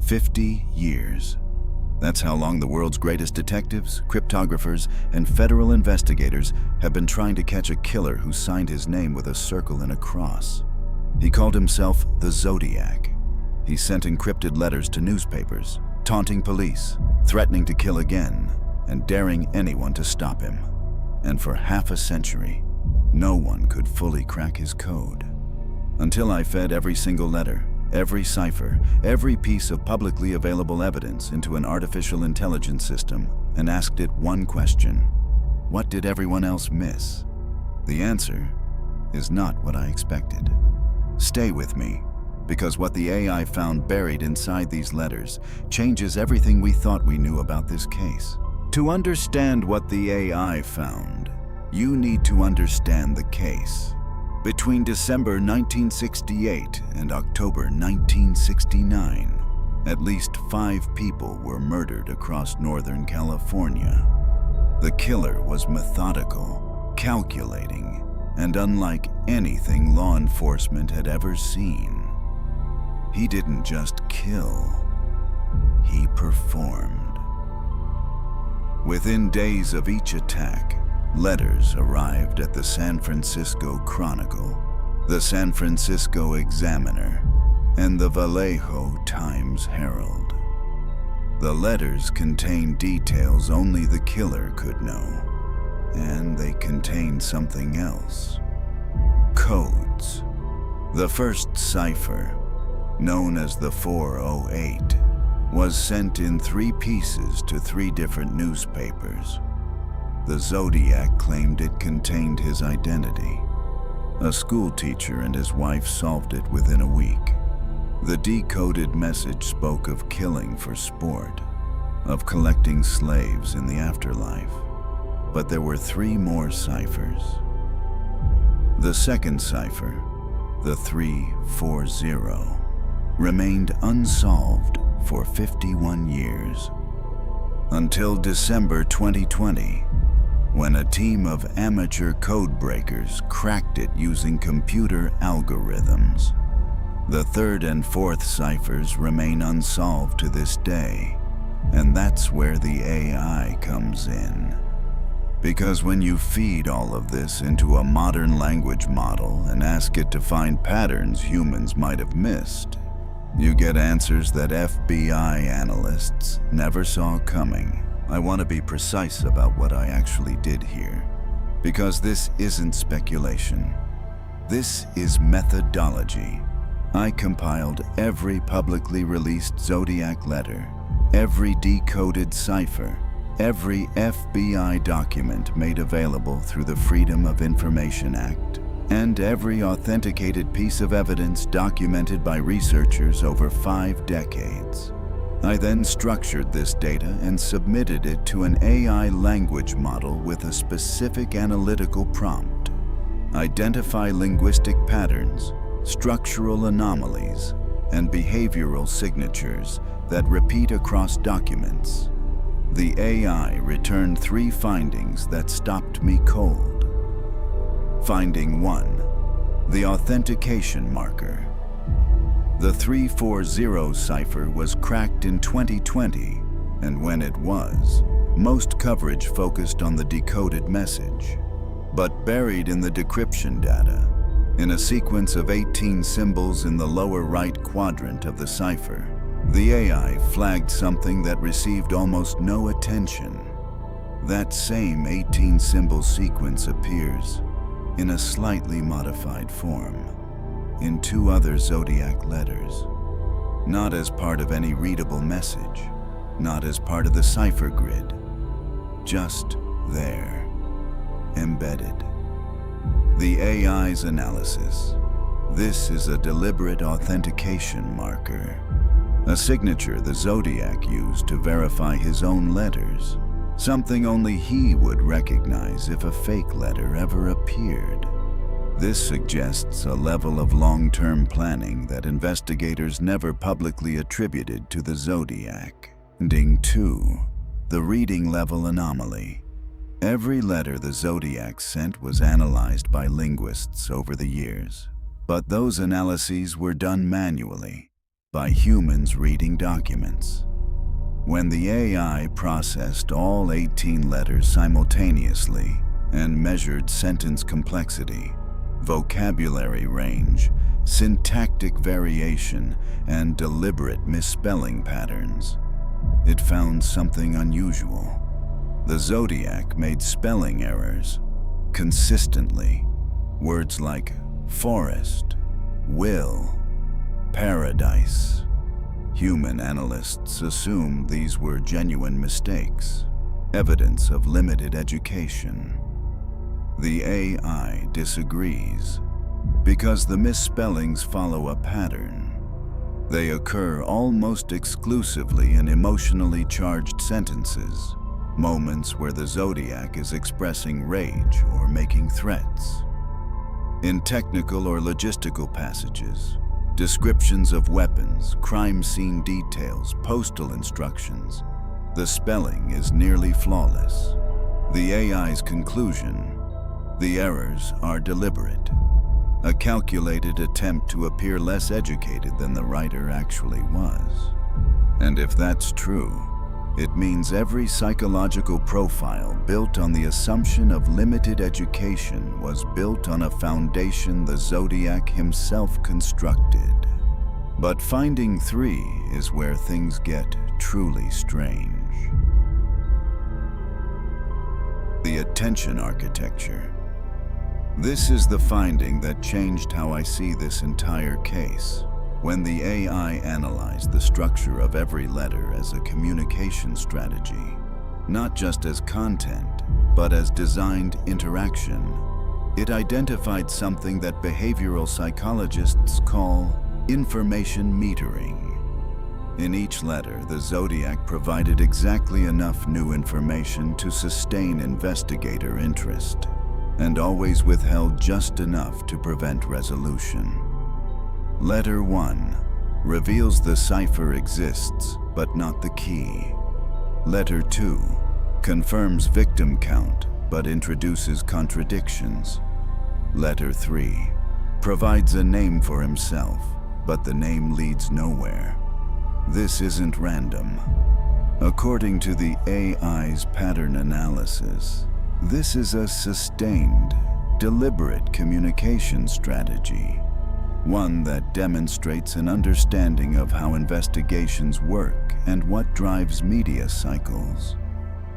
50 years. That's how long the world's greatest detectives, cryptographers, and federal investigators have been trying to catch a killer who signed his name with a circle and a cross. He called himself the Zodiac. He sent encrypted letters to newspapers, taunting police, threatening to kill again, and daring anyone to stop him. And for half a century, no one could fully crack his code. Until I fed every single letter, every cipher, every piece of publicly available evidence into an artificial intelligence system and asked it one question: what did everyone else miss? The answer is not what I expected. Stay with me, because what the AI found buried inside these letters changes everything we thought we knew about this case. To understand what the AI found, you need to understand the case. Between December 1968 and October 1969, at least 5 people were murdered across Northern California. The killer was methodical, calculating, and unlike anything law enforcement had ever seen. He didn't just kill, he performed. Within days of each attack, letters arrived at the San Francisco Chronicle, the San Francisco Examiner, and the Vallejo Times-Herald. The letters contained details only the killer could know, and they contained something else: codes. The first cipher, known as the 408, was sent in 3 pieces to 3 different newspapers. The Zodiac claimed it contained his identity. A school teacher and his wife solved it within a week. The decoded message spoke of killing for sport, of collecting slaves in the afterlife. But there were 3 more ciphers. The second cipher, the 340, remained unsolved for 51 years. Until December 2020, when a team of amateur code breakers cracked it using computer algorithms. The third and fourth ciphers remain unsolved to this day, and that's where the AI comes in. Because when you feed all of this into a modern language model and ask it to find patterns humans might have missed, you get answers that FBI analysts never saw coming. I want to be precise about what I actually did here, because this isn't speculation. This is methodology. I compiled every publicly released Zodiac letter, every decoded cipher, every FBI document made available through the Freedom of Information Act, and every authenticated piece of evidence documented by researchers over 5 decades. I then structured this data and submitted it to an AI language model with a specific analytical prompt: identify linguistic patterns, structural anomalies, and behavioral signatures that repeat across documents. The AI returned 3 findings that stopped me cold. Finding 1, the authentication marker. The 340 cipher was cracked in 2020, and when it was, most coverage focused on the decoded message. But buried in the decryption data, in a sequence of 18 symbols in the lower right quadrant of the cipher, the AI flagged something that received almost no attention. That same 18-symbol sequence appears, in a slightly modified form, in 2 other Zodiac letters. Not as part of any readable message, not as part of the cipher grid. Just there, embedded. The AI's analysis. This is a deliberate authentication marker, a signature the Zodiac used to verify his own letters, something only he would recognize if a fake letter ever appeared. This suggests a level of long-term planning that investigators never publicly attributed to the Zodiac. Finding 2, the reading level anomaly. Every letter the Zodiac sent was analyzed by linguists over the years, but those analyses were done manually. by humans reading documents. When the AI processed all 18 letters simultaneously and measured sentence complexity, vocabulary range, syntactic variation, and deliberate misspelling patterns, it found something unusual. The Zodiac made spelling errors consistently. Words like forest, will, paradise. Human analysts assumed these were genuine mistakes, evidence of limited education. The AI disagrees because the misspellings follow a pattern. They occur almost exclusively in emotionally charged sentences, moments where the Zodiac is expressing rage or making threats. In technical or logistical passages, descriptions of weapons, crime scene details, postal instructions, the spelling is nearly flawless. The AI's conclusion: the errors are deliberate, a calculated attempt to appear less educated than the writer actually was. And if that's true, it means every psychological profile built on the assumption of limited education was built on a foundation the Zodiac himself constructed. But finding 3 is where things get truly strange. The attention architecture. This is the finding that changed how I see this entire case. When the AI analyzed the structure of every letter as a communication strategy, not just as content, but as designed interaction, it identified something that behavioral psychologists call information metering. In each letter, the Zodiac provided exactly enough new information to sustain investigator interest, and always withheld just enough to prevent resolution. Letter 1 reveals the cipher exists, but not the key. Letter 2 confirms victim count, but introduces contradictions. Letter 3 provides a name for himself, but the name leads nowhere. This isn't random. According to the AI's pattern analysis, this is a sustained, deliberate communication strategy. One that demonstrates an understanding of how investigations work and what drives media cycles.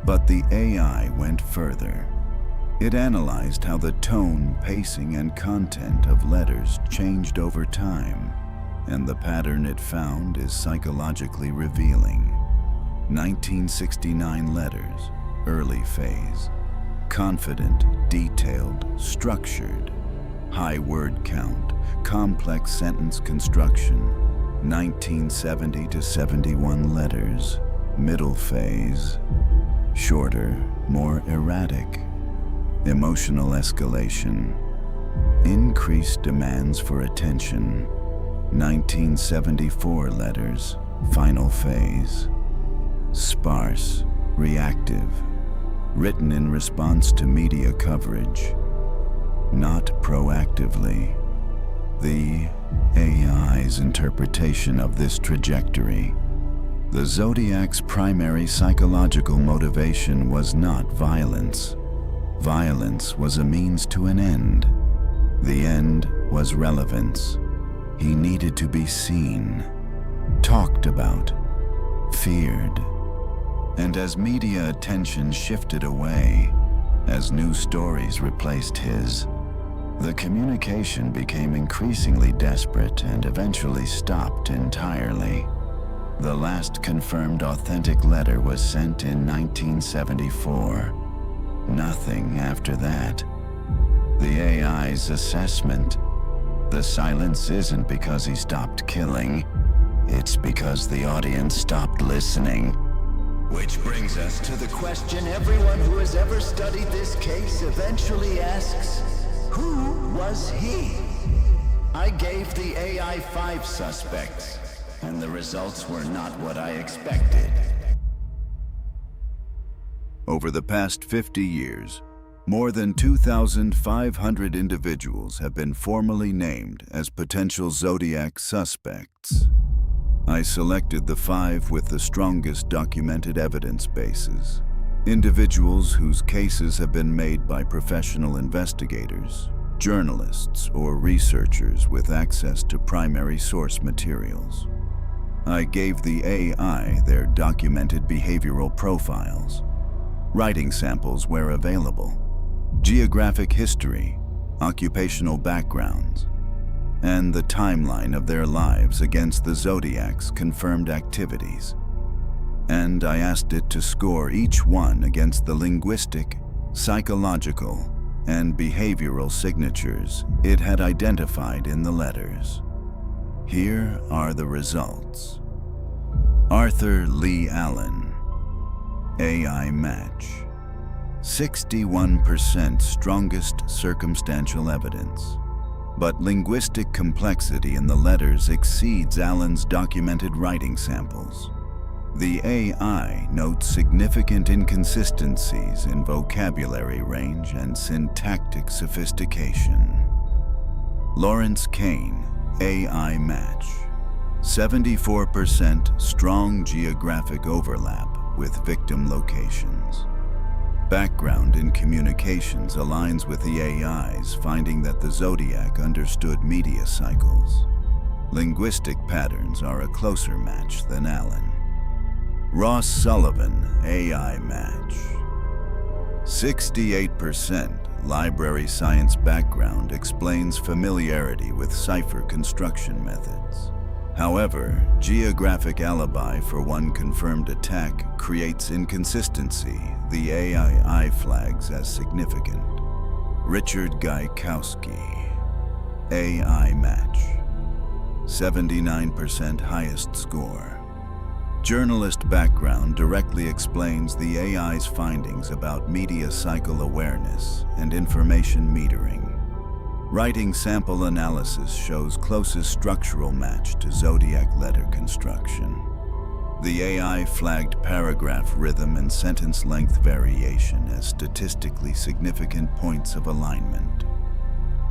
But the AI went further. It analyzed how the tone, pacing, and content of letters changed over time, and the pattern it found is psychologically revealing. 1969 letters, early phase. Confident, detailed, structured. High word count, complex sentence construction. 1970 to 71 letters, middle phase. Shorter, more erratic. Emotional escalation. Increased demands for attention. 1974 letters, final phase. Sparse, reactive. Written in response to media coverage, not proactively. The AI's interpretation of this trajectory. The Zodiac's primary psychological motivation was not violence. Violence was a means to an end. The end was relevance. He needed to be seen, talked about, feared. And as media attention shifted away, as new stories replaced his, the communication became increasingly desperate and eventually stopped entirely. The last confirmed authentic letter was sent in 1974. Nothing after that. The AI's assessment: the silence isn't because he stopped killing, it's because the audience stopped listening. Which brings us to the question everyone who has ever studied this case eventually asks: who was he? I gave the AI 5 suspects, and the results were not what I expected. Over the past 50 years, more than 2,500 individuals have been formally named as potential Zodiac suspects. I selected the 5 with the strongest documented evidence bases. Individuals whose cases have been made by professional investigators, journalists, or researchers with access to primary source materials. I gave the AI their documented behavioral profiles, writing samples where available, geographic history, occupational backgrounds, and the timeline of their lives against the Zodiac's confirmed activities. And I asked it to score each one against the linguistic, psychological, and behavioral signatures it had identified in the letters. Here are the results. Arthur Lee Allen, AI match. 61% strongest circumstantial evidence. But linguistic complexity in the letters exceeds Allen's documented writing samples. The AI notes significant inconsistencies in vocabulary range and syntactic sophistication. Lawrence Kane, AI match. 74% strong geographic overlap with victim locations. Background in communications aligns with the AI's finding that the Zodiac understood media cycles. Linguistic patterns are a closer match than Allen. Ross Sullivan, AI match. 68% library science background explains familiarity with Cipher construction methods. However, geographic alibi for one confirmed attack creates inconsistency the AI flags as significant. Richard Gaikowski, AI match. 79% highest score. Journalist background directly explains the AI's findings about media cycle awareness and information metering. Writing sample analysis shows closest structural match to Zodiac letter construction. The AI flagged paragraph rhythm and sentence length variation as statistically significant points of alignment.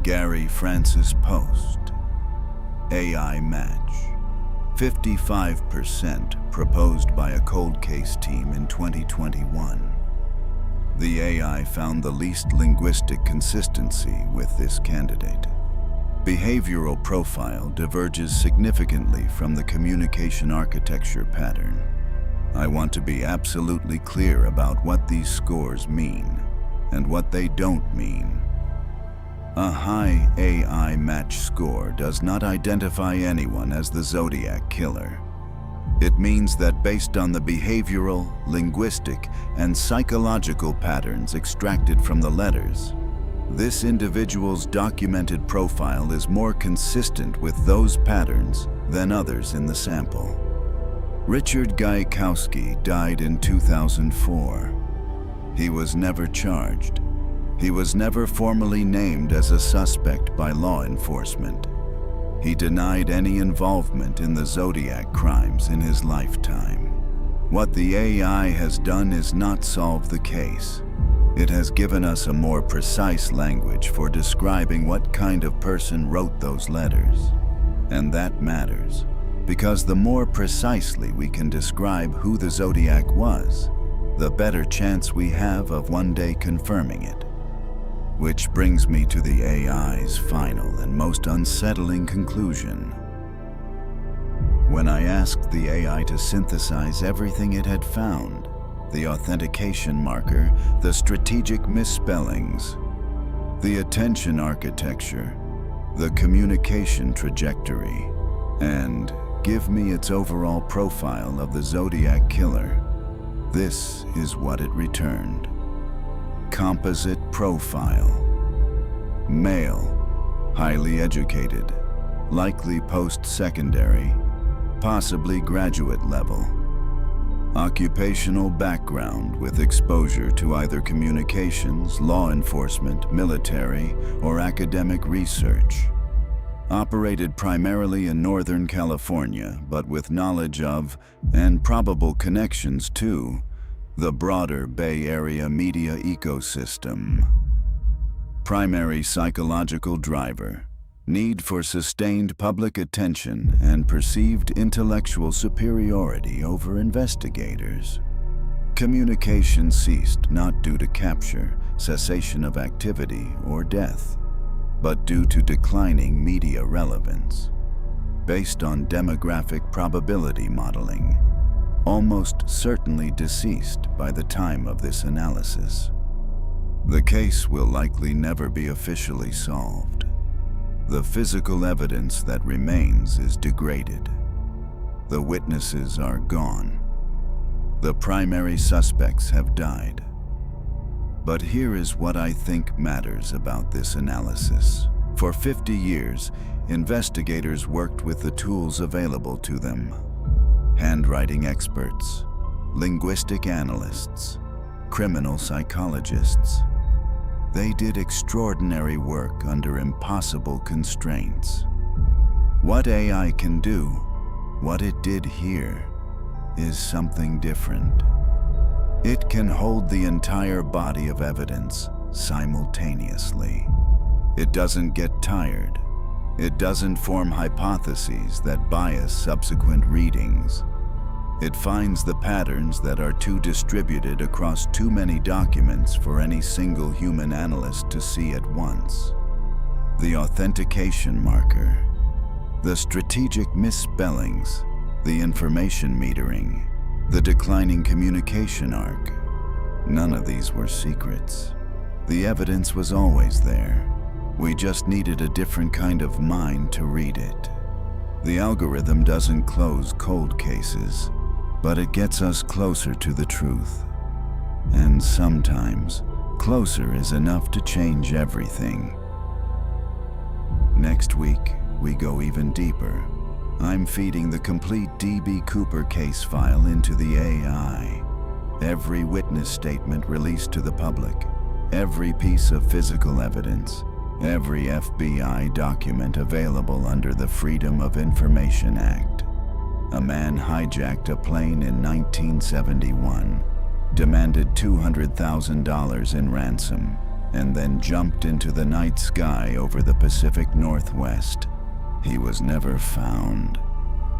Gary Francis Post, AI match. 55% proposed by a cold case team in 2021. The AI found the least linguistic consistency with this candidate. Behavioral profile diverges significantly from the communication architecture pattern. I want to be absolutely clear about what these scores mean and what they don't mean. A high AI match score does not identify anyone as the Zodiac Killer. It means that based on the behavioral, linguistic, and psychological patterns extracted from the letters, this individual's documented profile is more consistent with those patterns than others in the sample. Richard Gaikowski died in 2004. He was never charged. He was never formally named as a suspect by law enforcement. He denied any involvement in the Zodiac crimes in his lifetime. What the AI has done is not solve the case. It has given us a more precise language for describing what kind of person wrote those letters. And that matters, because the more precisely we can describe who the Zodiac was, the better chance we have of one day confirming it. Which brings me to the AI's final and most unsettling conclusion. When I asked the AI to synthesize everything it had found, the authentication marker, the strategic misspellings, the attention architecture, the communication trajectory, and give me its overall profile of the Zodiac Killer, this is what it returned. Composite profile. Male, highly educated, likely post-secondary, possibly graduate level. Occupational background with exposure to either communications, law enforcement, military, or academic research. Operated primarily in Northern California, but with knowledge of, and probable connections to, the broader Bay Area media ecosystem. Primary psychological driver, need for sustained public attention, and perceived intellectual superiority over investigators. Communication ceased not due to capture, cessation of activity, or death, but due to declining media relevance. Based on demographic probability modeling, almost certainly deceased by the time of this analysis. The case will likely never be officially solved. The physical evidence that remains is degraded. The witnesses are gone. The primary suspects have died. But here is what I think matters about this analysis. For 50 years, investigators worked with the tools available to them. Handwriting experts, linguistic analysts, criminal psychologists. They did extraordinary work under impossible constraints. What AI can do, what it did here, is something different. It can hold the entire body of evidence simultaneously. It doesn't get tired. It doesn't form hypotheses that bias subsequent readings. It finds the patterns that are too distributed across too many documents for any single human analyst to see at once. The authentication marker, the strategic misspellings, the information metering, the declining communication arc. None of these were secrets. The evidence was always there. We just needed a different kind of mind to read it. The algorithm doesn't close cold cases, but it gets us closer to the truth. And sometimes, closer is enough to change everything. Next week, we go even deeper. I'm feeding the complete D.B. Cooper case file into the AI. Every witness statement released to the public, every piece of physical evidence, every FBI document available under the Freedom of Information Act. A man hijacked a plane in 1971, demanded $200,000 in ransom, and then jumped into the night sky over the Pacific Northwest. He was never found.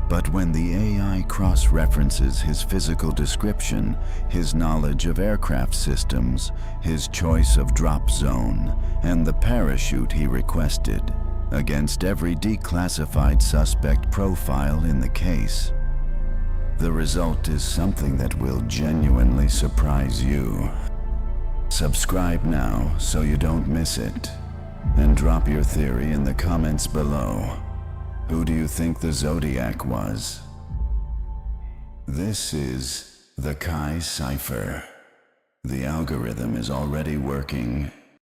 But when the AI cross-references his physical description, his knowledge of aircraft systems, his choice of drop zone, and the parachute he requested, against every declassified suspect profile in the case, the result is something that will genuinely surprise you. Subscribe now so you don't miss it, and drop your theory in the comments below. Who do you think the Zodiac was? This is the Cipher. The algorithm is already working,